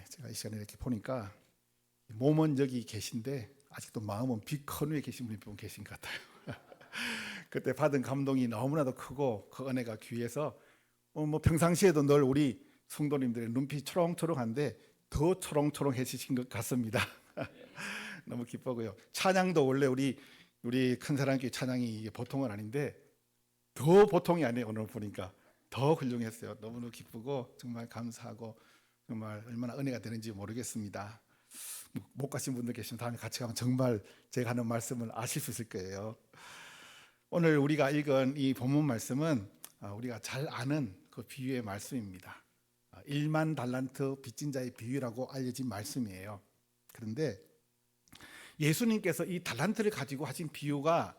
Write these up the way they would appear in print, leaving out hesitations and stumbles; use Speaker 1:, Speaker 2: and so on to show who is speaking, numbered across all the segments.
Speaker 1: 제가 이 시간에 이렇게 보니까 몸은 여기 계신데 아직도 마음은 비컨 위에 계신 분이 분 계신 것 같아요. 그때 받은 감동이 너무나도 크고 그 은혜가 귀해서 뭐 평상시에도 늘 우리 성도님들의 눈빛이 초롱초롱한데 더 초롱초롱해지신 것 같습니다. 너무 기쁘고요. 찬양도 원래 우리 큰사랑교회 찬양이 이게 보통은 아닌데 더 보통이 아니에요. 오늘 보니까 더 훌륭했어요. 너무너무 기쁘고 정말 감사하고 정말 얼마나 은혜가 되는지 모르겠습니다. 못 가신 분들 계시면 다음에 같이 가면 정말 제가 하는 말씀을 아실 수 있을 거예요. 오늘 우리가 읽은 이 본문 말씀은 우리가 잘 아는 그 비유의 말씀입니다. 1만 달란트 빚진 자의 비유라고 알려진 말씀이에요. 그런데 예수님께서 이 달란트를 가지고 하신 비유가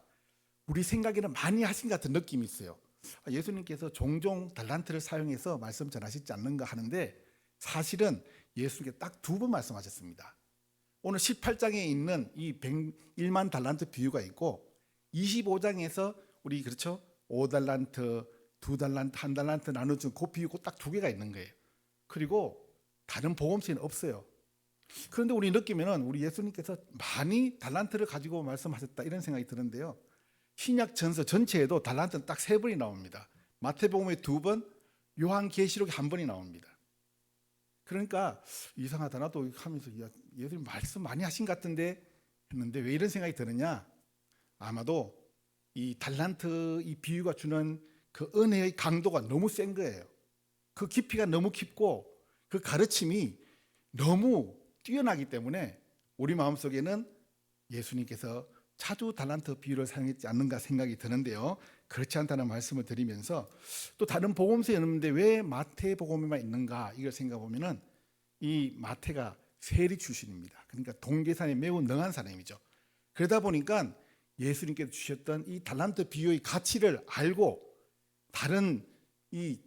Speaker 1: 우리 생각에는 많이 하신 것 같은 느낌이 있어요. 예수님께서 종종 달란트를 사용해서 말씀 전하시지 않는가 하는데 사실은 예수님께 딱 두 번 말씀하셨습니다. 오늘 18장에 있는 이 1만 달란트 비유가 있고 25장에서 우리 그렇죠? 5달란트, 2달란트, 1달란트 나눠준 그 비유고 딱 두 개가 있는 거예요. 그리고 다른 복음서에는 없어요. 그런데 우리 느끼면은 우리 예수님께서 많이 달란트를 가지고 말씀하셨다 이런 생각이 드는데요. 신약 전서 전체에도 달란트는 딱 세 번이 나옵니다. 마태복음에 두 번, 요한계시록에 한 번이 나옵니다. 그러니까 이상하다 나도 하면서 예수님 말씀 많이 하신 것 같은데 했는데 왜 이런 생각이 드느냐? 아마도 이 달란트 이 비유가 주는 그 은혜의 강도가 너무 센 거예요. 그 깊이가 너무 깊고 그 가르침이 너무 뛰어나기 때문에 우리 마음속에는 예수님께서 자주 달란트 비유를 사용했지 않는가 생각이 드는데요. 그렇지 않다는 말씀을 드리면서 또 다른 복음서에 없는데 왜 마태복음에만 있는가 이걸 생각해 보면은 이 마태가 세리 출신입니다. 그러니까 동계산에 매우 능한 사람이죠. 그러다 보니까 예수님께서 주셨던 이 달란트 비유의 가치를 알고 다른 이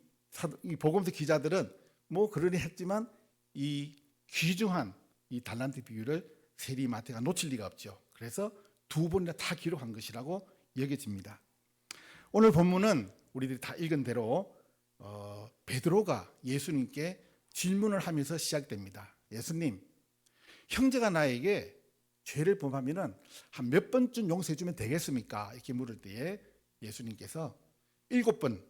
Speaker 1: 복음서 기자들은 뭐 그러니 했지만 이 귀중한 이 달란트 비유를 세리 마태가 놓칠 리가 없죠. 그래서 두 번이나 다 기록한 것이라고 여겨집니다. 오늘 본문은 우리들이 다 읽은 대로 베드로가 예수님께 질문을 하면서 시작됩니다. 예수님, 형제가 나에게 죄를 범하면은 한 몇 번쯤 용서해 주면 되겠습니까? 이렇게 물을 때에 예수님께서 7번,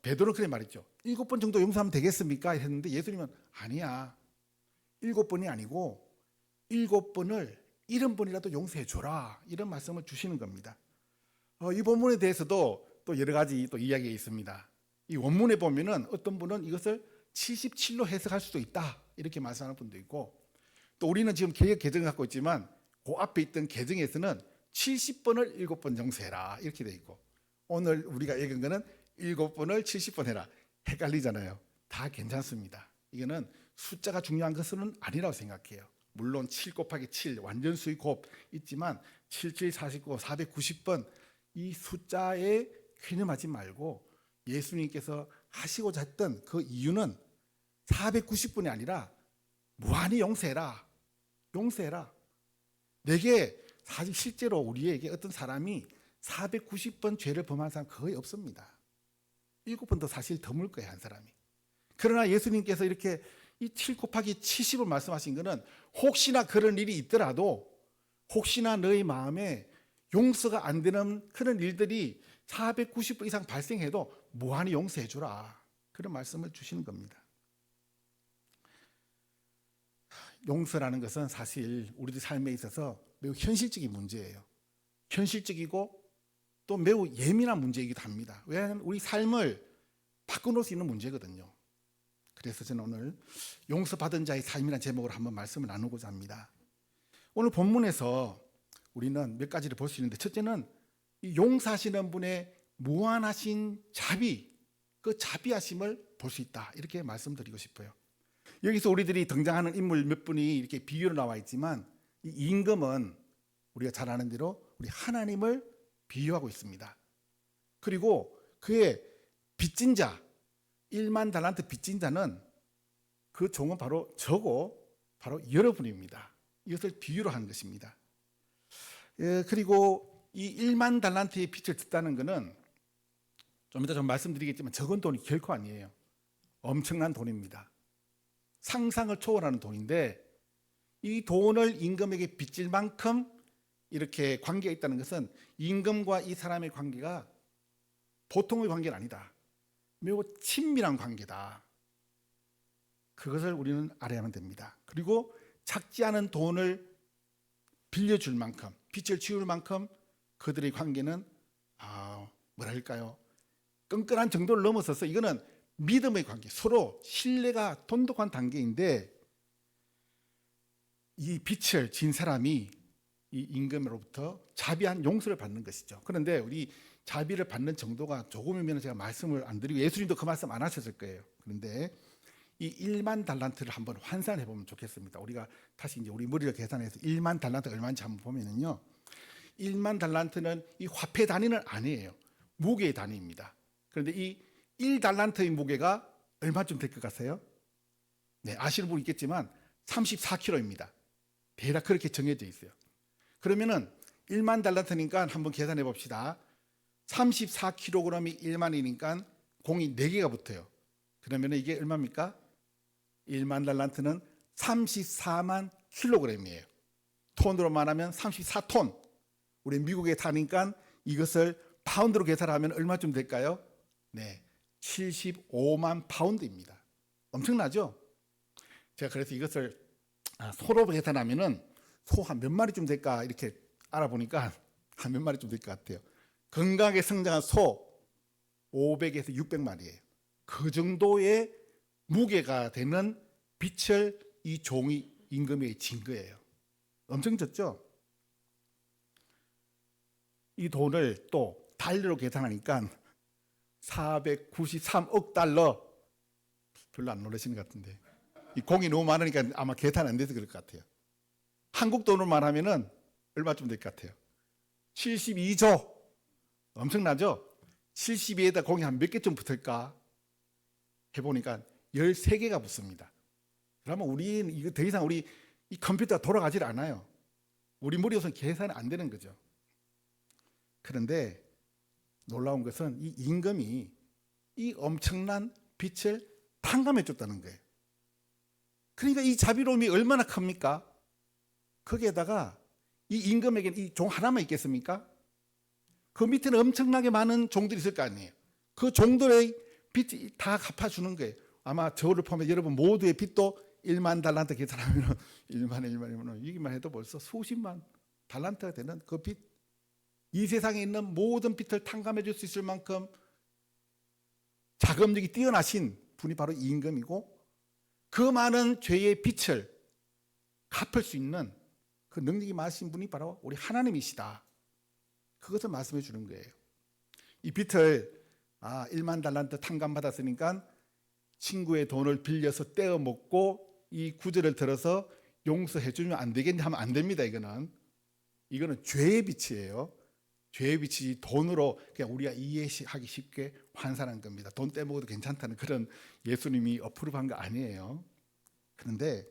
Speaker 1: 베드로는 그래 말했죠. 7번 정도 용서하면 되겠습니까? 했는데 예수님은 아니야. 7번이 아니고 7번을 70번이라도 용서해 줘라. 이런 말씀을 주시는 겁니다. 이 본문에 대해서도 또 여러 가지 또 이야기가 있습니다. 이 원문에 보면은 어떤 분은 이것을 77로 해석할 수도 있다. 이렇게 말씀하는 분도 있고 또 우리는 지금 개역 개정을 갖고 있지만 그 앞에 있던 개정에서는 70번을 7번 용서해라. 이렇게 돼 있고 오늘 우리가 읽은 거는 7번을 70번 해라. 헷갈리잖아요. 다 괜찮습니다. 이거는 숫자가 중요한 것은 아니라고 생각해요. 물론 7 곱하기 7 완전수의 곱 있지만 77, 49, 490번 이 숫자에 쾌념하지 말고 예수님께서 하시고자 했던 그 이유는 490번이 아니라 무한히 용서해라. 용서해라. 내게 사실 실제로 우리에게 어떤 사람이 490번 죄를 범한 사람 거의 없습니다. 7번도 사실 드물 거예요, 한 사람이. 그러나 예수님께서 이렇게 이 7 곱하기 70을 말씀하신 것은 혹시나 그런 일이 있더라도 혹시나 너희 마음에 용서가 안 되는 그런 일들이 490번 이상 발생해도 무한히 용서해 주라. 그런 말씀을 주시는 겁니다. 용서라는 것은 사실 우리들 삶에 있어서 매우 현실적인 문제예요. 현실적이고 또 매우 예민한 문제이기도 합니다. 왜냐하면 우리 삶을 바꿔놓을 수 있는 문제거든요. 그래서 저는 오늘 용서받은 자의 삶이라는 제목으로 한번 말씀을 나누고자 합니다. 오늘 본문에서 우리는 몇 가지를 볼 수 있는데 첫째는 이 용서하시는 분의 무한하신 자비, 그 자비하심을 볼 수 있다. 이렇게 말씀드리고 싶어요. 여기서 우리들이 등장하는 인물 몇 분이 이렇게 비유로 나와 있지만 이 임금은 우리가 잘 아는 대로 우리 하나님을 비유하고 있습니다. 그리고 그의 빚진 자 1만 달란트 빚진 자는 그 종은 바로 저고 바로 여러분입니다. 이것을 비유로 한 것입니다. 그리고 이 1만 달란트의 빚을 졌다는 것은 좀 이따 좀 말씀드리겠지만 적은 돈이 결코 아니에요. 엄청난 돈입니다. 상상을 초월하는 돈인데 이 돈을 임금에게 빚질 만큼 이렇게 관계가 있다는 것은 임금과 이 사람의 관계가 보통의 관계는 아니다. 매우 친밀한 관계다. 그것을 우리는 알아야만 됩니다. 그리고 작지 않은 돈을 빌려줄 만큼, 빚을 지울 만큼 그들의 관계는 뭐랄까요? 끈끈한 정도를 넘어서서 이거는 믿음의 관계, 서로 신뢰가 돈독한 단계인데 이 빚을 진 사람이 이 임금으로부터 자비한 용서를 받는 것이죠. 그런데 우리 자비를 받는 정도가 조금이면 제가 말씀을 안 드리고 예수님도 그 말씀 안 하셨을 거예요. 그런데 이 1만 달란트를 한번 환산해 보면 좋겠습니다. 우리가 다시 이제 우리 머리를 계산해서 1만 달란트가 얼마인지 한번 보면은요. 1만 달란트는 이 화폐 단위는 아니에요. 무게의 단위입니다. 그런데 이 1달란트의 무게가 얼마쯤 될 것 같아요? 네, 아시는 분 있겠지만 34kg입니다. 대략 그렇게 정해져 있어요. 그러면은 1만 달란트니까 한번 계산해 봅시다. 34kg이 1만이니까 공이 4개가 붙어요. 그러면 이게 얼마입니까? 1만 달란트는 34만 킬로그램이에요. 톤으로 말하면 34톤. 우리 미국에 사니까 이것을 파운드로 계산하면 얼마쯤 될까요? 네, 75만 파운드입니다. 엄청나죠? 제가 그래서 이것을 소로 계산하면은 소 한 몇 마리쯤 될까 이렇게 알아보니까 한 몇 마리쯤 될 것 같아요. 건강하게 성장한 소 500에서 600마리예요. 그 정도의 무게가 되는 빚을 이 종이 임금에게 진 거예요. 엄청 졌죠? 이 돈을 또 달러로 계산하니까 493억 달러. 별로 안 놀라시는 것 같은데 이 공이 너무 많으니까 아마 계산 안 돼서 그럴 것 같아요. 한국 돈으로 말하면은 얼마쯤 될 것 같아요? 72조. 엄청나죠? 72에다 공이 한 몇 개쯤 붙을까? 해보니까 13개가 붙습니다. 그러면 우리는 이거 더 이상 우리 이 컴퓨터가 돌아가질 않아요. 우리 머리로서는 계산이 안 되는 거죠. 그런데 놀라운 것은 이 임금이 이 엄청난 빚을 탕감해 줬다는 거예요. 그러니까 이 자비로움이 얼마나 큽니까? 거기에다가 이 임금에게는 이 종 하나만 있겠습니까? 그 밑에는 엄청나게 많은 종들이 있을 거 아니에요. 그 종들의 빚이 다 갚아주는 거예요. 아마 저를 포함해 여러분 모두의 빚도 1만 달란트 계산하면 1만 이기만 해도 벌써 수십만 달란트가 되는 그 빚, 이 세상에 있는 모든 빚을 탕감해 줄 수 있을 만큼 자금력이 뛰어나신 분이 바로 이 임금이고 그 많은 죄의 빚을 갚을 수 있는 그 능력이 많으신 분이 바로 우리 하나님이시다. 그것을 말씀해 주는 거예요. 이 빚을 1만 달란트 탕감받았으니까 친구의 돈을 빌려서 떼어 먹고 이 구절을 들어서 용서해 주면 안 되겠냐 하면 안 됩니다. 이거는 죄의 빚이에요. 죄의 빚이 돈으로 그냥 우리가 이해하기 쉽게 환산한 겁니다. 돈 떼먹어도 괜찮다는 그런 예수님이 어프로브한 거 아니에요. 그런데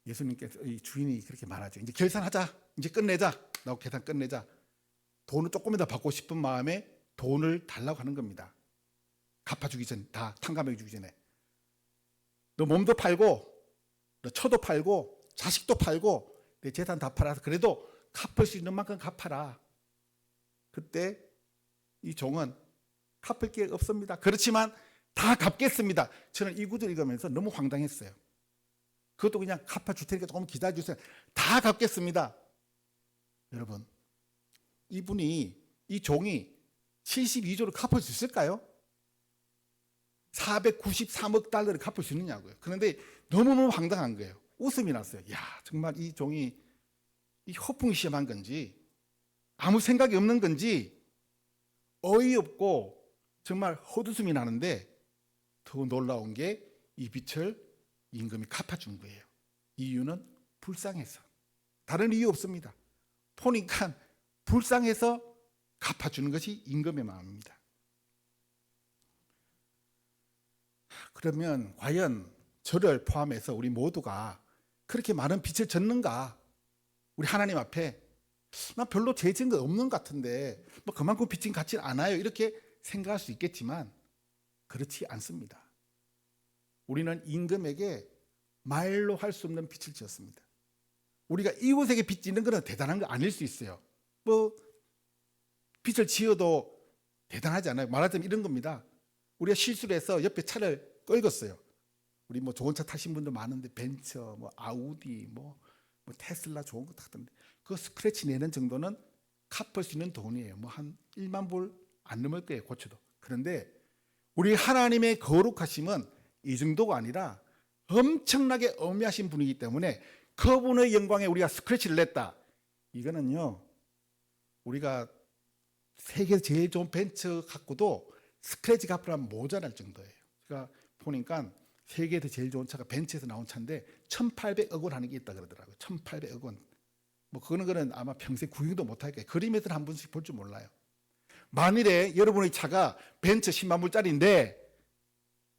Speaker 1: 예수님께서 이 주인이 그렇게 말하죠. 이제 결산하자. 이제 끝내자. 나하고 계산 끝내자. 돈을 조금이라도 받고 싶은 마음에 돈을 달라고 하는 겁니다. 갚아주기 전, 다 탕감해 주기 전에. 너 몸도 팔고, 너 처도 팔고, 자식도 팔고, 내 재산 다 팔아서 그래도 갚을 수 있는 만큼 갚아라. 그때 이 종은 갚을 게 없습니다. 그렇지만 다 갚겠습니다. 저는 이 구절 읽으면서 너무 황당했어요. 그것도 그냥 갚아줄 테니까 조금 기다려주세요. 다 갚겠습니다. 여러분, 이 종이 72조를 갚을 수 있을까요? 493억 달러를 갚을 수 있느냐고요. 그런데 너무너무 황당한 거예요. 웃음이 났어요. 야, 정말 이 종이 이 허풍이 심한 건지 아무 생각이 없는 건지 어이없고 정말 헛웃음이 나는데 더 놀라운 게 이 빚을 임금이 갚아준 거예요. 이유는 불쌍해서. 다른 이유 없습니다. 보니까 불쌍해서 갚아주는 것이 임금의 마음입니다. 그러면 과연 저를 포함해서 우리 모두가 그렇게 많은 빚을 졌는가? 우리 하나님 앞에 나 별로 죄 지은 거 없는 것 같은데 뭐 그만큼 빚진 것 같지 않아요. 이렇게 생각할 수 있겠지만 그렇지 않습니다. 우리는 임금에게 말로 할 수 없는 빚을 지었습니다. 우리가 이웃에게 빚 지는 것은 대단한 거 아닐 수 있어요. 뭐 빚을 지어도 대단하지 않아요. 말하자면 이런 겁니다. 우리가 실수를 해서 옆에 차를 끌었어요. 우리 뭐 좋은 차 타신 분들 많은데 벤츠, 뭐 아우디, 뭐 테슬라 좋은 거 타던데 그 스크래치 내는 정도는 갚을 수 있는 돈이에요. 뭐 한 1만 불 안 넘을 거예요. 고쳐도. 그런데 우리 하나님의 거룩하심은 이 정도가 아니라 엄청나게 엄미하신 분이기 때문에 그분의 영광에 우리가 스크래치를 냈다. 이거는요, 우리가 세계에서 제일 좋은 벤츠 갖고도 스크래치 갚으려면 모자랄 정도예요. 제가 보니까 세계에서 제일 좋은 차가 벤츠에서 나온 차인데 1,800억 원 하는 게 있다 그러더라고요. 1,800억 원. 뭐 그거는 아마 평생 구경도 못할 거예요. 그림에서는 한 번씩 볼 줄 몰라요. 만일에 여러분의 차가 벤츠 10만 불짜리인데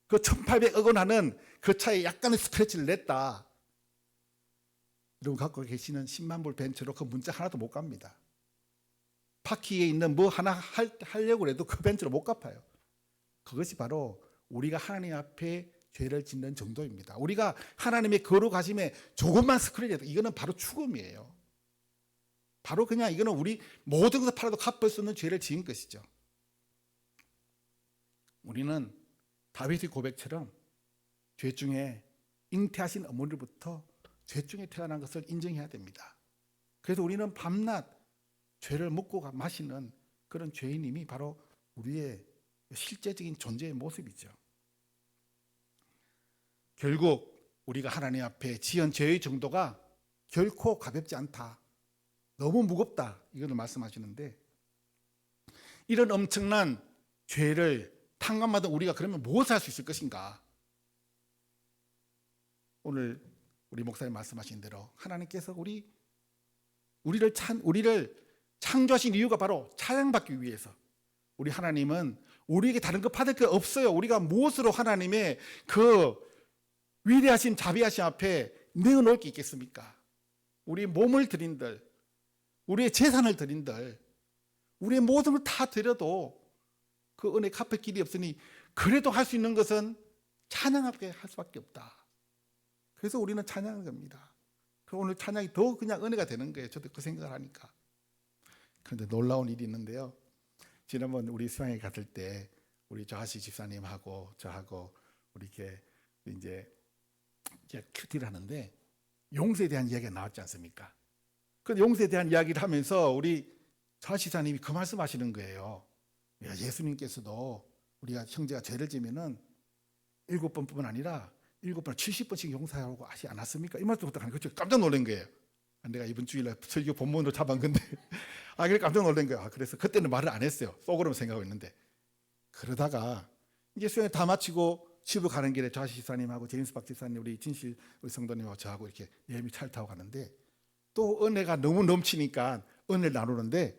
Speaker 1: 그 1,800억 원 하는 그 차에 약간의 스크래치를 냈다. 여러분 갖고 계시는 10만 불 벤츠로 그 문자 하나도 못 갑니다. 바퀴에 있는 뭐 하나 하려고 해도 그 벤츠로 못 갚아요. 그것이 바로 우리가 하나님 앞에 죄를 짓는 정도입니다. 우리가 하나님의 거룩하심에 조금만 스크래치해도 이거는 바로 죽음이에요. 바로 그냥 이거는 우리 모든 것을 팔아도 갚을 수 없는 죄를 지은 것이죠. 우리는 다윗의 고백처럼 죄 중에 잉태하신 어머니로부터 죄 중에 태어난 것을 인정해야 됩니다. 그래서 우리는 밤낮 죄를 먹고 마시는 그런 죄인임이 바로 우리의 실제적인 존재의 모습이죠. 결국 우리가 하나님 앞에 지은 죄의 정도가 결코 가볍지 않다. 너무 무겁다. 이걸 말씀하시는데 이런 엄청난 죄를 탕감받은 우리가 그러면 무엇을 할 수 있을 것인가? 오늘 우리 목사님 말씀하신 대로 하나님께서 우리를 창조하신 이유가 바로 찬양받기 위해서. 우리 하나님은 우리에게 다른 거 받을 게 없어요. 우리가 무엇으로 하나님의 그 위대하신 자비하심 앞에 내어놓을 게 있겠습니까? 우리 몸을 드린들, 우리의 재산을 드린들, 우리의 모든 걸 다 드려도 그 은혜 갚을 길이 없으니 그래도 할 수 있는 것은 찬양하게 할 수밖에 없다. 그래서 우리는 찬양하는 겁니다. 오늘 찬양이 더 그냥 은혜가 되는 거예요. 저도 그 생각을 하니까. 그런데 놀라운 일이 있는데요. 지난번 우리 수양회 갔을 때 우리 조하시 집사님하고 저하고 우리 이렇게 이제 큐티를 하는데 용서에 대한 이야기가 나왔지 않습니까? 그 용서에 대한 이야기를 하면서 우리 조하시 집사님이 그 말씀하시는 거예요. 예수님께서도 우리가 형제가 죄를 지면은 7번뿐만 아니라 7번, 70번씩 용서하라고 하지 않았습니까? 이 말씀부터 깜짝 놀란 거예요. 내가 이번 주일에 설교 본문으로 잡은 건데 그래 깜짝 놀란 거예요. 그래서 그때는 말을 안 했어요. 속으로 생각하고 있는데 그러다가 이제 수양회 다 마치고 집으로 가는 길에 조하시 집사님하고 제임스 박 집사님, 우리 진실 우리 성도님하고 저하고 이렇게 예미 차를 타고 가는데 또 은혜가 너무 넘치니까 은혜를 나누는데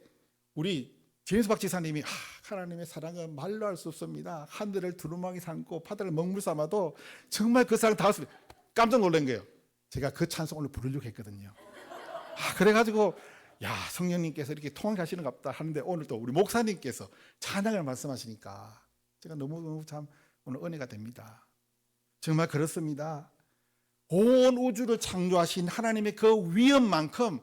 Speaker 1: 우리 제임스 박 집사님이 하나님의 사랑은 말로 할 수 없습니다. 하늘을 두루마기 삼고 바다를 먹물 삼아도 정말 그 사랑 다 할 수 없습니다. 깜짝 놀란 거예요. 제가 그 찬송 오늘 부르려고 했거든요. 그래가지고 성령님께서 이렇게 통하시는 것 같다 하는데 오늘 또 우리 목사님께서 찬양을 말씀하시니까 제가 너무 참 오늘 은혜가 됩니다. 정말 그렇습니다. 온 우주를 창조하신 하나님의 그 위엄만큼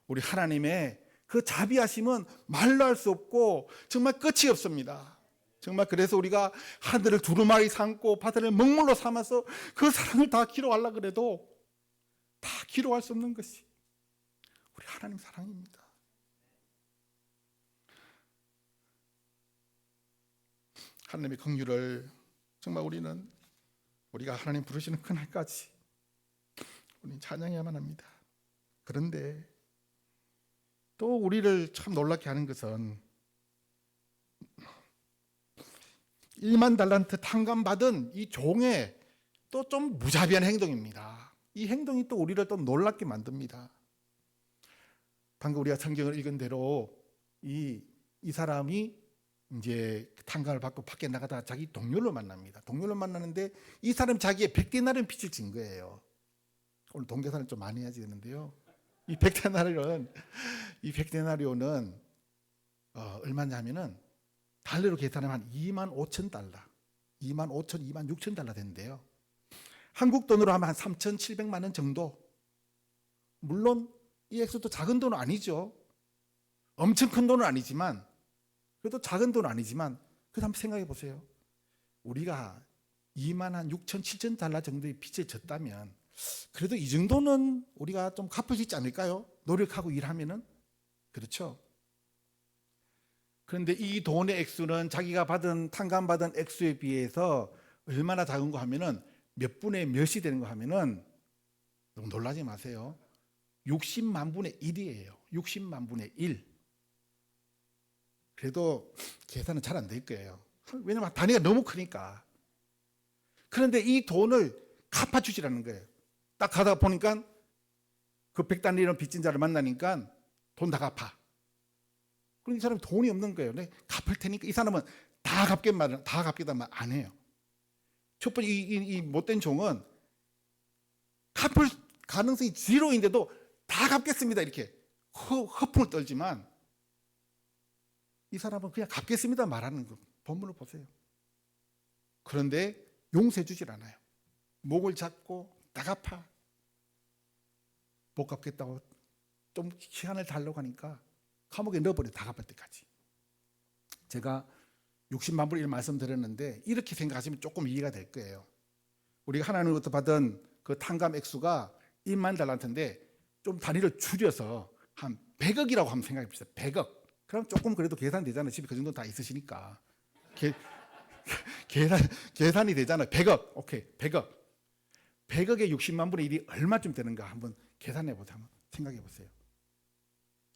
Speaker 1: 우리 하나님의 그 자비하심은 말로 할 수 없고 정말 끝이 없습니다. 정말 그래서 우리가 하늘을 두루마리 삼고 바다를 먹물로 삼아서 그 사랑을 다 기록하려고 그래도 다 기록할 수 없는 것이 우리 하나님 사랑입니다. 하나님의 긍휼을 정말 우리가 하나님 부르시는 그날까지 우리는 찬양해야만 합니다. 그런데 또 우리를 참 놀랍게 하는 것은 1만 달란트 탕감받은 이 종의 또 좀 무자비한 행동입니다. 이 행동이 또 우리를 또 놀랍게 만듭니다. 방금 우리가 성경을 읽은 대로 이 사람이 이제 탕감을 받고 밖에 나가다가 자기 동료를 만납니다. 동료를 만나는데 이 사람이 자기의 100데나리온 빚을 진 거예요. 오늘 동계산을 좀 많이 해야 되는데요. 이 100데나리온은 얼마냐면은 달러로 계산하면 한 2만 5천 달러, 2만 5천, 2만 6천 달러 된대요. 한국 돈으로 하면 한 3,700만 원 정도. 물론 이 액수도 작은 돈은 아니죠. 엄청 큰 돈은 아니지만, 그래도 작은 돈은 아니지만, 그래서 한번 생각해 보세요. 우리가 2만 한 6천, 7천 달러 정도의 빚을 졌다면 그래도 이 정도는 우리가 좀 갚을 수 있지 않을까요? 노력하고 일하면은. 그렇죠. 그런데 이 돈의 액수는 자기가 탕감받은 액수에 비해서 얼마나 작은 거 하면은 몇 분의 몇이 되는 거 하면은 너무 놀라지 마세요. 60만 분의 1이에요. 60만 분의 1. 그래도 계산은 잘 안 될 거예요. 왜냐면 단위가 너무 크니까. 그런데 이 돈을 갚아주시라는 거예요. 딱 가다 보니까 그 100단위로 빚진 자를 만나니까 돈 다 갚아. 그럼 이 사람이 돈이 없는 거예요. 네, 갚을 테니까 이 사람은 다 갚겠다는 말 안 해요. 첫 번째 이 못된 종은 갚을 가능성이 제로인데도 다 갚겠습니다 이렇게 허풍을 떨지만, 이 사람은 그냥 갚겠습니다 말하는 거 본문을 보세요. 그런데 용서해 주질 않아요. 목을 잡고 다 갚아. 못 갚겠다고 좀 시간을 달라고 하니까 감옥에 넣어버려. 다 갚을 때까지. 제가 60만 불 1 말씀드렸는데 이렇게 생각하시면 조금 이해가 될 거예요. 우리가 하나님으로부터 받은 그 탕감 액수가 1만 달란트인데 좀 단위를 줄여서 한 100억이라고 한번 생각해 보세요. 100억. 그럼 조금 그래도 계산되잖아요. 집에 그 정도 다 있으시니까. 계산이 되잖아요. 100억. 오케이. 100억. 100억에 60만 분의 1이 얼마쯤 되는가 한번 계산해 보세요. 한번 생각해 보세요.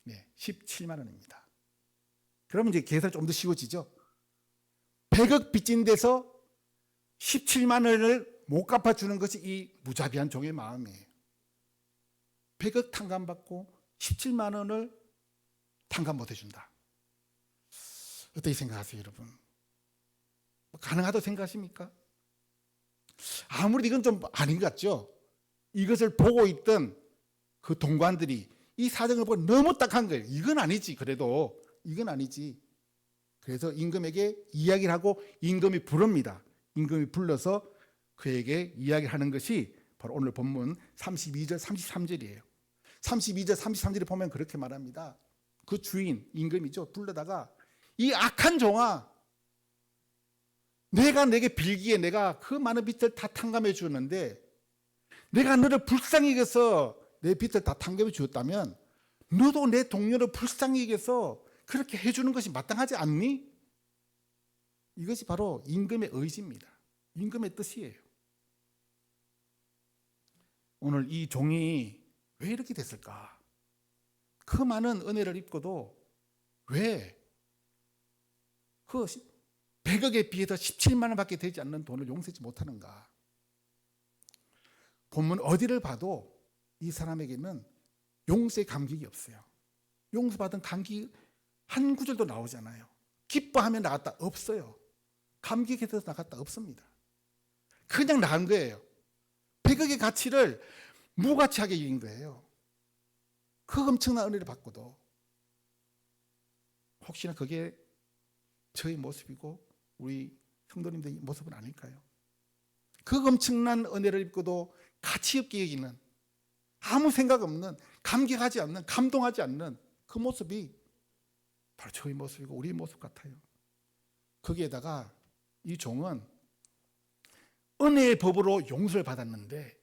Speaker 1: 네, 17만 원입니다. 그러면 이제 계산이 좀 더 쉬워지죠. 100억 빚진 데서 17만 원을 못 갚아주는 것이 이 무자비한 종의 마음이에요. 100억 탕감받고 17만 원을 탕감 못 해준다. 어떻게 생각하세요, 여러분? 가능하다고 생각하십니까? 아무래도 이건 좀 아닌 것 같죠? 이것을 보고 있던 그 동관들이 이 사정을 보고 너무 딱한 거예요. 이건 아니지. 그래도 이건 아니지. 그래서 임금에게 이야기를 하고 임금이 부릅니다. 임금이 불러서 그에게 이야기를 하는 것이 바로 오늘 본문 32절 33절이에요 32절 33절에 보면 그렇게 말합니다. 그 주인 임금이죠. 불러다가 이 악한 종아, 내가 내게 빌기에 내가 그 많은 빚을 다 탕감해 주었는데 내가 너를 불쌍히 여겨서 내 빚을 다 탕감해 주었다면 너도 내 동료를 불쌍히 여겨서 그렇게 해주는 것이 마땅하지 않니? 이것이 바로 임금의 의지입니다. 임금의 뜻이에요. 오늘 이 종이 왜 이렇게 됐을까? 그 많은 은혜를 입고도 왜 그 100억에 비해서 17만 원밖에 되지 않는 돈을 용서하지 못하는가? 본문 어디를 봐도 이 사람에게는 용서의 감격이 없어요. 용서받은 감기 한 구절도 나오잖아요. 기뻐하며 나갔다 없어요. 감격해서 나갔다 없습니다. 그냥 나간 거예요. 100억의 가치를 무가치하게 여긴 거예요. 그 엄청난 은혜를 받고도. 혹시나 그게 저의 모습이고 우리 성도님들의 모습은 아닐까요? 그 엄청난 은혜를 입고도 가치 없게 여기는, 아무 생각 없는, 감격하지 않는, 감동하지 않는 그 모습이 바로 저의 모습이고 우리의 모습 같아요. 거기에다가 이 종은 은혜의 법으로 용서를 받았는데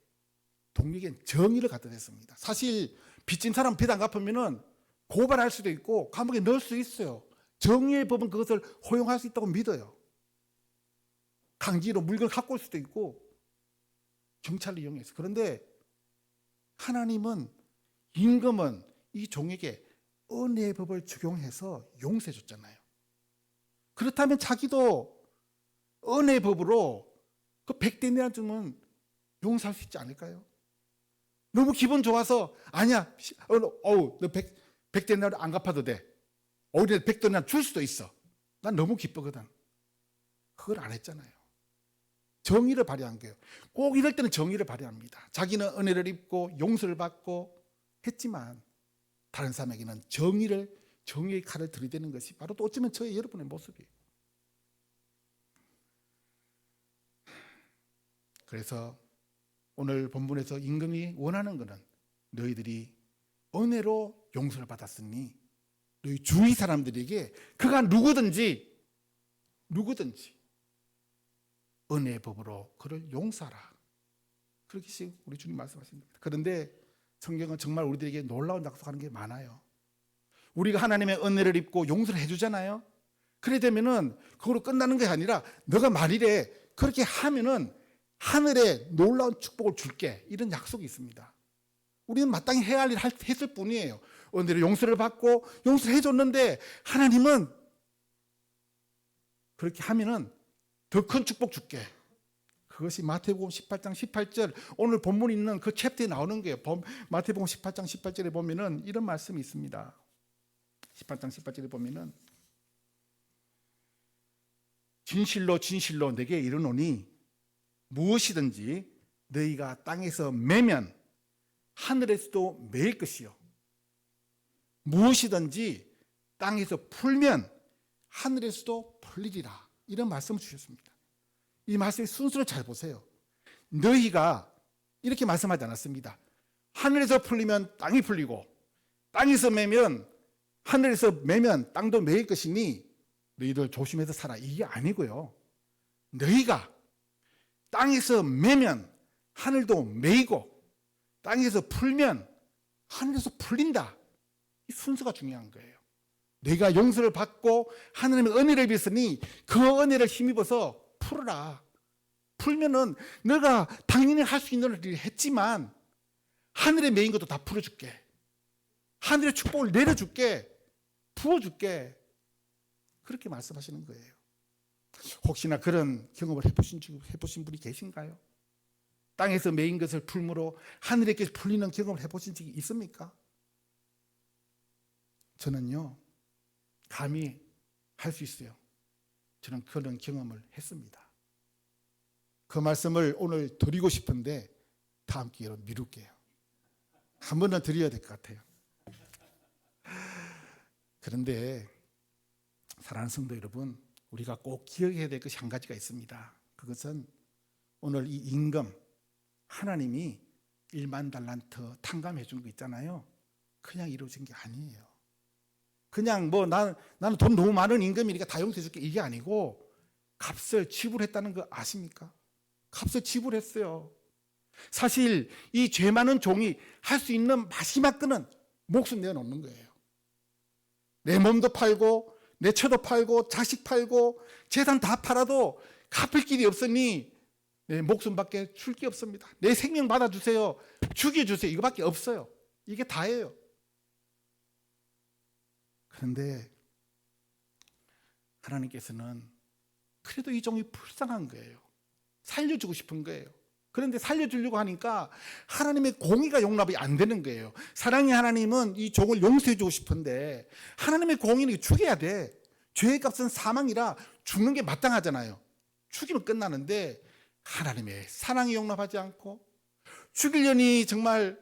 Speaker 1: 동력엔 정의를 갖다 댔습니다. 사실 빚진 사람 빚 안 갚으면 고발할 수도 있고 감옥에 넣을 수 있어요. 정의의 법은 그것을 허용할 수 있다고 믿어요. 강제로 물건을 갖고 올 수도 있고 경찰을 이용해서. 그런데 하나님은, 임금은 이 종에게 은혜의 법을 적용해서 용서해 줬잖아요. 그렇다면 자기도 은혜의 법으로 그 100데나리온 주면 용서할 수 있지 않을까요? 너무 기분 좋아서 아니야, 너 100데나리온 안 갚아도 돼. 오히려 100데나리온 줄 수도 있어. 난 너무 기쁘거든. 그걸 안 했잖아요. 정의를 발휘한 거예요. 꼭 이럴 때는 정의를 발휘합니다. 자기는 은혜를 입고 용서를 받고 했지만 다른 사람에게는 정의의 칼을 들이대는 것이 바로 또 어쩌면 저의 여러분의 모습이에요. 그래서 오늘 본문에서 임금이 원하는 것은 너희들이 은혜로 용서를 받았으니 너희 주위 사람들에게 그가 누구든지 은혜의 법으로 그를 용서하라. 그렇게 우리 주님 말씀하신 겁니다. 그런데 성경은 정말 우리들에게 놀라운 약속하는 게 많아요. 우리가 하나님의 은혜를 입고 용서를 해주잖아요. 그래 되면은 그걸로 끝나는 게 아니라 너가 만일에 그렇게 하면은 하늘에 놀라운 축복을 줄게, 이런 약속이 있습니다. 우리는 마땅히 해야 할 일 했을 뿐이에요. 은혜로 용서를 받고 용서를 해줬는데 하나님은 그렇게 하면은 더 큰 축복 줄게. 그것이 마태복음 18장 18절, 오늘 본문에 있는 그 챕터에 나오는 거예요. 마태복음 18장 18절에 보면은 이런 말씀이 있습니다. 18장 18절에 보면은 진실로 진실로 내게 이르노니 무엇이든지 너희가 땅에서 매면 하늘에서도 매일 것이요 무엇이든지 땅에서 풀면 하늘에서도 풀리리라. 이런 말씀을 주셨습니다. 이 말씀의 순서를 잘 보세요. 너희가 이렇게 말씀하지 않았습니다. 하늘에서 풀리면 땅이 풀리고 땅에서 매면 하늘에서 매면 땅도 매일 것이니 너희들 조심해서 살아. 이게 아니고요. 너희가 땅에서 매면 하늘도 매이고 땅에서 풀면 하늘에서 풀린다. 이 순서가 중요한 거예요. 내가 용서를 받고 하나님의 은혜를 입었으니 그 은혜를 힘입어서 풀어라. 풀면은 너가 당연히 할 수 있는 일을 했지만 하늘에 매인 것도 다 풀어줄게. 하늘의 축복을 내려줄게. 부어줄게. 그렇게 말씀하시는 거예요. 혹시나 그런 경험을 해보신 분이 계신가요? 땅에서 매인 것을 풀므로 하늘에게 풀리는 경험을 해보신 적이 있습니까? 저는요, 감히 할 수 있어요. 저는 그런 경험을 했습니다. 그 말씀을 오늘 드리고 싶은데 다음 기회로 미룰게요. 한 번은 드려야 될 것 같아요. 그런데 사랑하는 성도 여러분, 우리가 꼭 기억해야 될 것이 한 가지가 있습니다. 그것은 오늘 이 임금, 하나님이 1만 달란트 탕감해 준 거 있잖아요. 그냥 이루어진 게 아니에요. 그냥 나는 돈 너무 많은 임금이니까 다 용서해 줄게, 이게 아니고 값을 지불했다는 거 아십니까? 값을 지불했어요. 사실 이 죄 많은 종이 할 수 있는 마지막 끈은 목숨 내어놓는 거예요. 내 몸도 팔고 내 처도 팔고 자식 팔고 재산 다 팔아도 갚을 길이 없으니 내 목숨밖에 줄 게 없습니다. 내 생명 받아주세요. 죽여주세요. 이거밖에 없어요. 이게 다예요. 그런데 하나님께서는 그래도 이 종이 불쌍한 거예요. 살려주고 싶은 거예요. 그런데 살려주려고 하니까 하나님의 공의가 용납이 안 되는 거예요. 사랑의 하나님은 이 종을 용서해주고 싶은데 하나님의 공의는 죽여야 돼. 죄의 값은 사망이라 죽는 게 마땅하잖아요. 죽이면 끝나는데 하나님의 사랑이 용납하지 않고 죽이려니 정말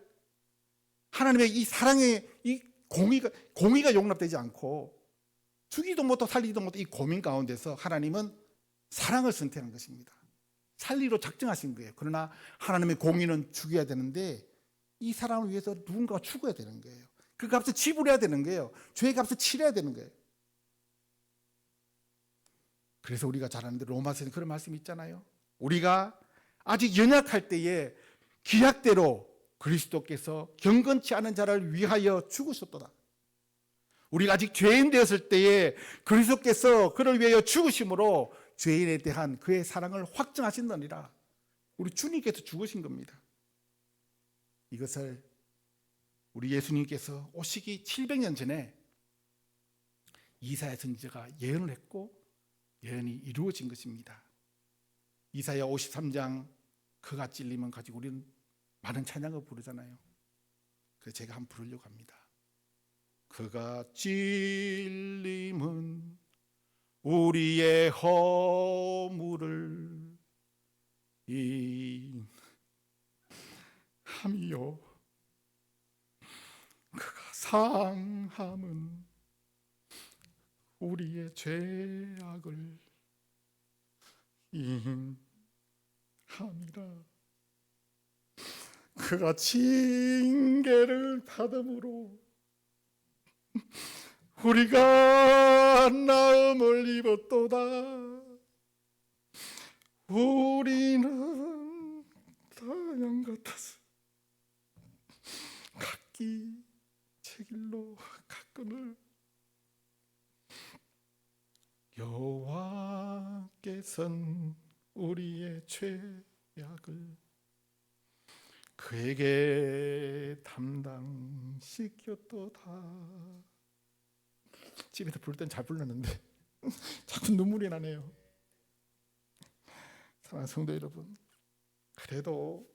Speaker 1: 하나님의 이 사랑의 이 공의가 용납되지 않고 죽이도 못하고 살리지도 못하고 이 고민 가운데서 하나님은 사랑을 선택한 것입니다. 살리로 작정하신 거예요. 그러나 하나님의 공의는 죽여야 되는데 이 사람을 위해서 누군가가 죽어야 되는 거예요. 그 값을 지불해야 되는 거예요. 죄의 값을 치러야 되는 거예요. 그래서 우리가 잘 아는데 로마서에는 그런 말씀이 있잖아요. 우리가 아직 연약할 때에 기약대로 그리스도께서 경건치 않은 자를 위하여 죽으셨도다. 우리가 아직 죄인 되었을 때에 그리스도께서 그를 위하여 죽으심으로 죄인에 대한 그의 사랑을 확증하신다니라. 우리 주님께서 죽으신 겁니다. 이것을 우리 예수님께서 오시기 700년 전에 이사야 선지자가 예언을 했고 예언이 이루어진 것입니다. 이사야 53장 그가 찔림은 가지고 우리는 많은 찬양을 부르잖아요. 그래서 제가 한번 부르려고 합니다. 그가 찔림은 우리의 허물을 인함이요 그가 상함은 우리의 죄악을 인함이라. 그가 징계를 받음으로 우리가 나음을 입었도다. 우리는 다 양 같아서 각기 제 길로 갔거늘 여호와께서는 우리의 죄악을 그에게 담당시켰도다. 집에서 부를 땐 잘 불렀는데 자꾸 눈물이 나네요. 사랑하는 성도 여러분, 그래도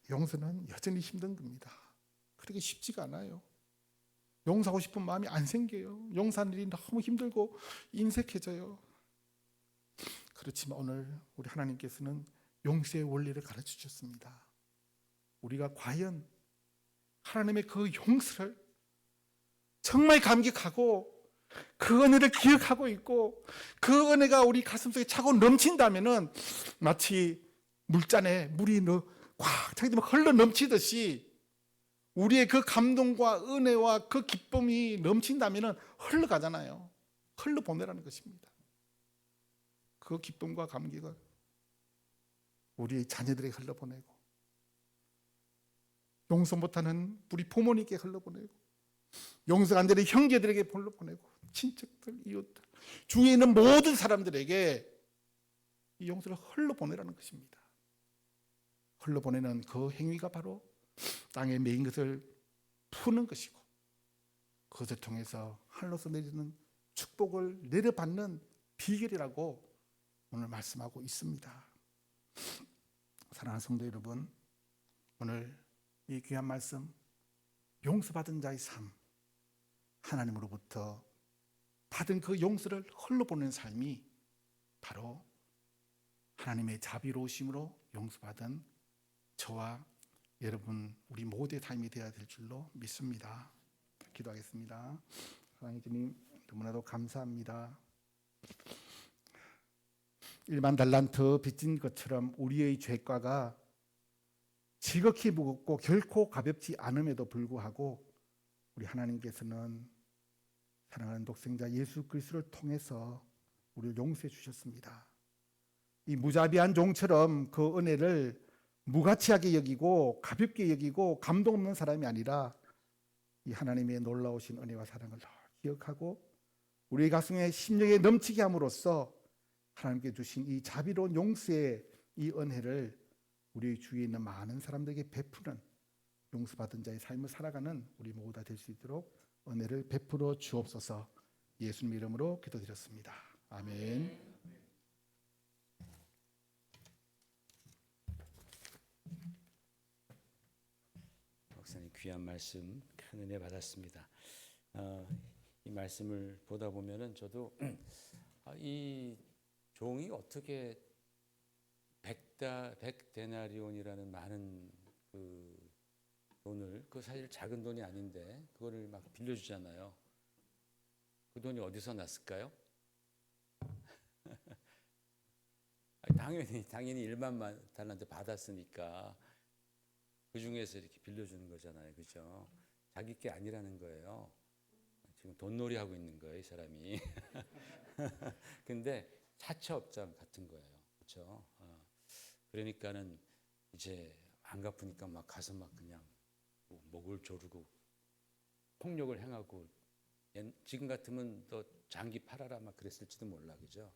Speaker 1: 용서는 여전히 힘든 겁니다. 그렇게 쉽지가 않아요. 용서하고 싶은 마음이 안 생겨요. 용서하는 일이 너무 힘들고 인색해져요. 그렇지만 오늘 우리 하나님께서는 용서의 원리를 가르쳐 주셨습니다. 우리가 과연 하나님의 그 용서를 정말 감격하고 그 은혜를 기억하고 있고 그 은혜가 우리 가슴속에 차고 넘친다면은 마치 물잔에 물이 꽉 차게 되면 흘러 넘치듯이 우리의 그 감동과 은혜와 그 기쁨이 넘친다면은 흘러가잖아요. 흘러보내라는 것입니다. 그 기쁨과 감격을 우리 자녀들에게 흘러보내고 용서 못하는 우리 부모님께 흘러보내고 용서가 안 되는 형제들에게 흘러보내고 친척들, 이웃들, 주위에 있는 모든 사람들에게 이 용서를 흘러보내라는 것입니다. 흘러보내는 그 행위가 바로 땅에 매인 것을 푸는 것이고 그것을 통해서 하늘로서 내리는 축복을 내려받는 비결이라고 오늘 말씀하고 있습니다. 사랑하는 성도 여러분, 오늘 이 귀한 말씀 용서받은 자의 삶, 하나님으로부터 받은 그 용서를 흘러보내는 삶이 바로 하나님의 자비로우심으로 용서받은 저와 여러분 우리 모두의 삶이 되어야 될 줄로 믿습니다. 기도하겠습니다. 사랑의 주님, 너무나도 감사합니다. 1만 달란트 빚진 것처럼 우리의 죄과가 지극히 무겁고 결코 가볍지 않음에도 불구하고 우리 하나님께서는 사랑하는 독생자 예수 그리스도를 통해서 우리를 용서해 주셨습니다. 이 무자비한 종처럼 그 은혜를 무가치하게 여기고 가볍게 여기고 감동 없는 사람이 아니라 이 하나님의 놀라우신 은혜와 사랑을 기억하고 우리의 가슴에 심령에 넘치게 함으로써 하나님께 주신 이 자비로운 용서의 이 은혜를 우리 주위에 있는 많은 사람들에게 베푸는 용서받은 자의 삶을 살아가는 우리 모두가 될 수 있도록 은혜를 베풀어 주옵소서. 예수님 이름으로 기도드렸습니다. 아멘.
Speaker 2: 목사님 귀한 말씀 큰 은혜 받았습니다. 이 말씀을 보다 보면은 저도 이 종이 어떻게 100데나리온이라는 많은 그 돈을, 그 사실 작은 돈이 아닌데 그거를 막 빌려주잖아요. 그 돈이 어디서 났을까요? 당연히 1만 달란트 받았으니까 그 중에서 이렇게 빌려주는 거잖아요, 그렇죠? 자기 게 아니라는 거예요. 지금 돈놀이 하고 있는 거예요, 이 사람이. 근데 사채업장 같은 거예요, 그렇죠? 그러니까는 이제 안 갚으니까 막 가서 막 그냥 목을 조르고 폭력을 행하고 지금 같으면 너 장기 팔아라 막 그랬을지도 몰라, 그죠?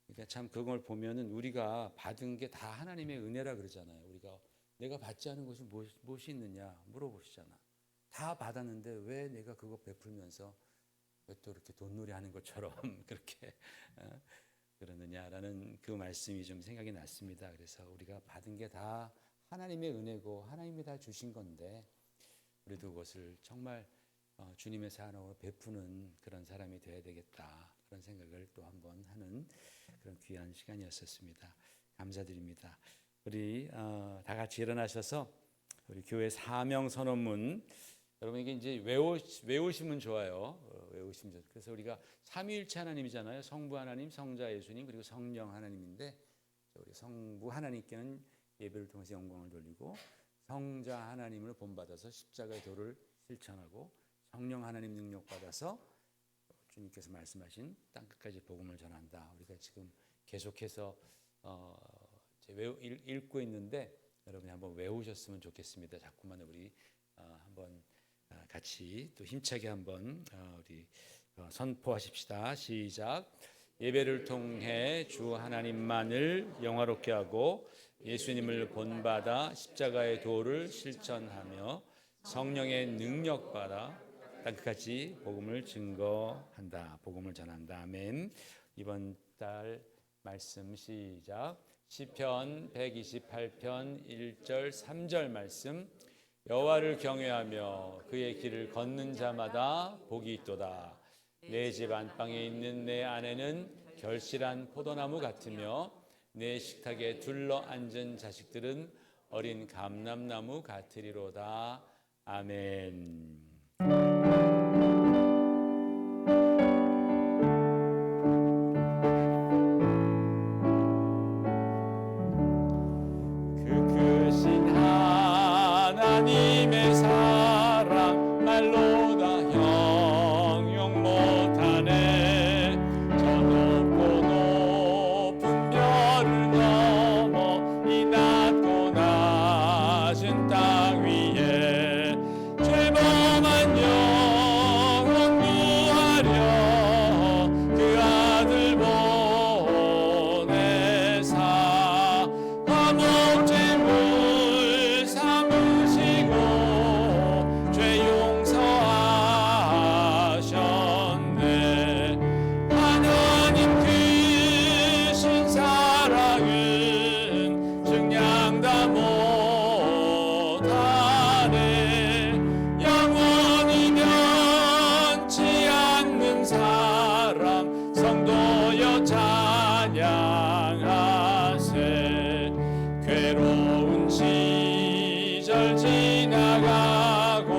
Speaker 2: 그러니까 참 그걸 보면은 우리가 받은 게 다 하나님의 은혜라 그러잖아요. 우리가 내가 받지 않은 것이 무엇이 있느냐 물어보시잖아. 다 받았는데 왜 내가 그거 베풀면서 왜 또 이렇게 돈놀이 하는 것처럼 그렇게 그러느냐라는 그 말씀이 좀 생각이 났습니다. 그래서 우리가 받은 게 다 하나님의 은혜고 하나님이 다 주신 건데 우리도 그것을 정말 주님의 사랑으로 베푸는 그런 사람이 되어야 되겠다. 그런 생각을 또 한번 하는 그런 귀한 시간이었습니다. 감사드립니다. 우리 다 같이 일어나셔서 우리 교회 사명 선언문 여러분 이게 이제 외우시면 좋아요. 외우시면 좋아요. 그래서 우리가 삼위일체 하나님이잖아요. 성부 하나님, 성자 예수님 그리고 성령 하나님인데 우리 성부 하나님께는 예배를 통해서 영광을 돌리고, 성자 하나님을 본받아서 십자가의 도를 실천하고, 성령 하나님 능력 받아서 주님께서 말씀하신 땅끝까지 복음을 전한다. 우리가 지금 계속해서 읽고 있는데 여러분이 한번 외우셨으면 좋겠습니다. 자꾸만 우리 한번 같이 또 힘차게 한번 우리 선포하십시다. 시작. 예배를 통해 주 하나님만을 영화롭게 하고 예수님을 본받아 십자가의 도를 실천하며 성령의 능력 받아 땅끝까지 복음을 증거한다. 복음을 전한다. 아멘. 이번 달 말씀 시작. 시편 128편 1절 3절 말씀. 여호와를 경외하며 그의 길을 걷는 자마다 복이 있도다. 내 집 안방에 있는 내 아내는 결실한 포도나무 같으며 내 식탁에 둘러 앉은 자식들은 어린 감람나무 같으리로다. 아멘. 그 크신 하나님의 사랑 말로 다 형용 못하네. 저 높고 높은 별을 넘어 이 낮고 낮은 땅 위에 죄범한 영혼 구하려 그 아들 보내사 화목제물 삼으시고 죄 용서하셨네. 하나님 크신 사랑은 증량 다 못하네. 영원히 변치 않는 사랑 성도여 찬양하세. 괴로운 시절 지나가고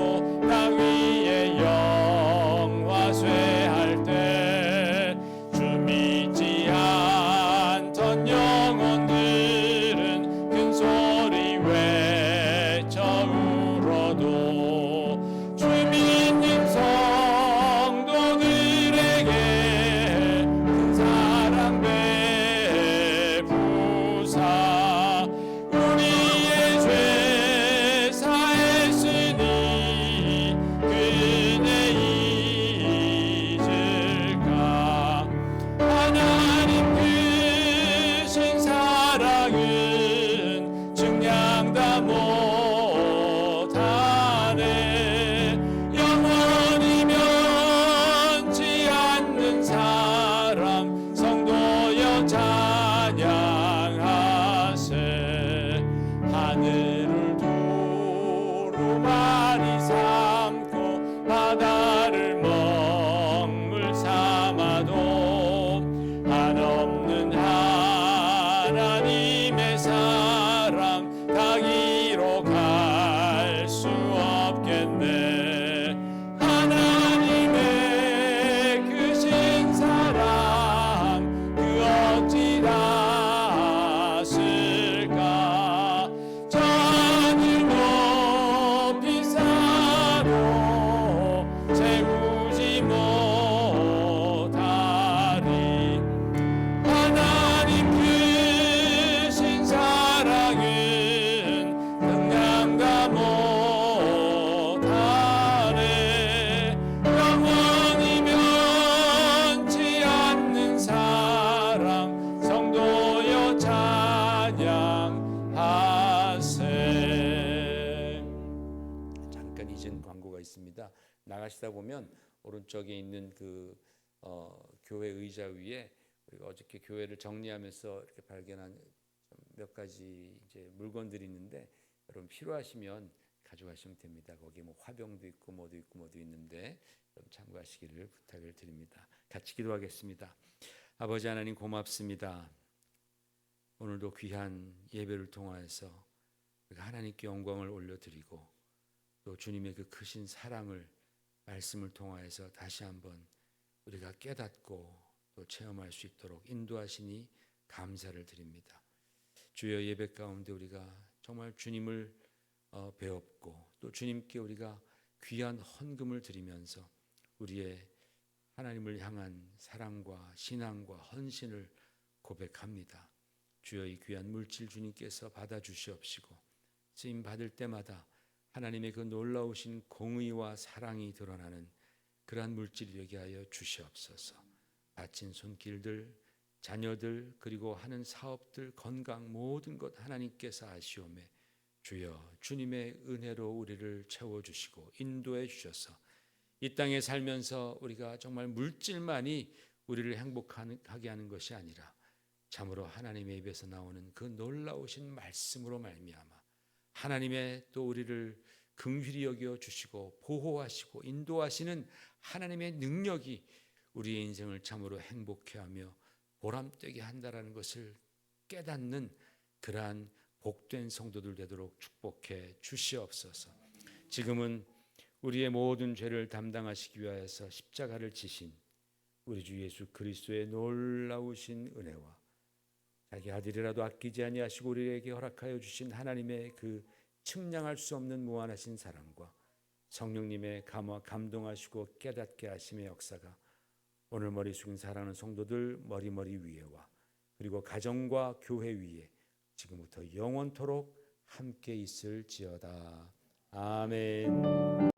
Speaker 2: 땅 위에 영화 쇠할 때 주 믿지 않던 영혼들은 큰 소리 외쳐 울어도 주 믿는 성도들에게 큰 사랑 베푸사 우리의 죄 사했으니 그 은혜 잊을까. 하나님 크신 사랑은 증량 다 못하네. 영원히 변치 않는 사랑 성도여 찬양하세. 하늘을 두루마리 삼고 바다를 먹물 삼아도 한없는 하나님의 사랑 닿기로 갈 수 없겠네. 하나님의 크신 사랑 그 어찌 닿았을까. 저 하늘 높이 사로 채우지 못하리. 하나님 크신 사랑은 능량 다 못하네. 영원히 변치 않는 사랑 성도여 찬양하세. 잠깐 잊은 광고가 있습니다. 나가시다 보면 오른쪽에 있는 그 교회 의자 위에 우리가 어저께 교회를 정리하면서 이렇게 발견한 몇 가지 이제 물건들이 있는데 여러분 필요하시면 가져가시면 됩니다. 거기 뭐 화병도 있고 뭐도 있는데 여러분 참고하시기를 부탁을 드립니다. 같이 기도하겠습니다. 아버지 하나님 고맙습니다. 오늘도 귀한 예배를 통하여서 우리가 하나님께 영광을 올려드리고 또 주님의 그 크신 사랑을 말씀을 통하여서 다시 한번 우리가 깨닫고 또 체험할 수 있도록 인도하시니 감사를 드립니다. 주여 예배 가운데 우리가 정말 주님을 배웠고 또 주님께 우리가 귀한 헌금을 드리면서 우리의 하나님을 향한 사랑과 신앙과 헌신을 고백합니다. 주여 이 귀한 물질 주님께서 받아주시옵시고 쓰임 받을 때마다 하나님의 그 놀라우신 공의와 사랑이 드러나는 그러한 물질이 되게 하여 주시옵소서. 바친 손길들, 자녀들 그리고 하는 사업들, 건강 모든 것 하나님께서 아시오매 주여 주님의 은혜로 우리를 채워주시고 인도해 주셔서 이 땅에 살면서 우리가 정말 물질만이 우리를 행복하게 하는 것이 아니라 참으로 하나님의 입에서 나오는 그 놀라우신 말씀으로 말미암아 하나님의 또 우리를 긍휼히 여겨 주시고 보호하시고 인도하시는 하나님의 능력이 우리의 인생을 참으로 행복해 하며 보람되게 한다라는 것을 깨닫는 그러한 복된 성도들 되도록 축복해 주시옵소서. 지금은 우리의 모든 죄를 담당하시기 위하여서 십자가를 지신 우리 주 예수 그리스도의 놀라우신 은혜와 자기 아들이라도 아끼지 아니하시고 우리에게 허락하여 주신 하나님의 그 측량할 수 없는 무한하신 사랑과 성령님의 감동하시고 깨닫게 하심의 역사가 오늘 머리 숙인 사랑하는 성도들 머리 위에와 그리고 가정과 교회 위에 지금부터 영원토록 함께 있을지어다. 아멘.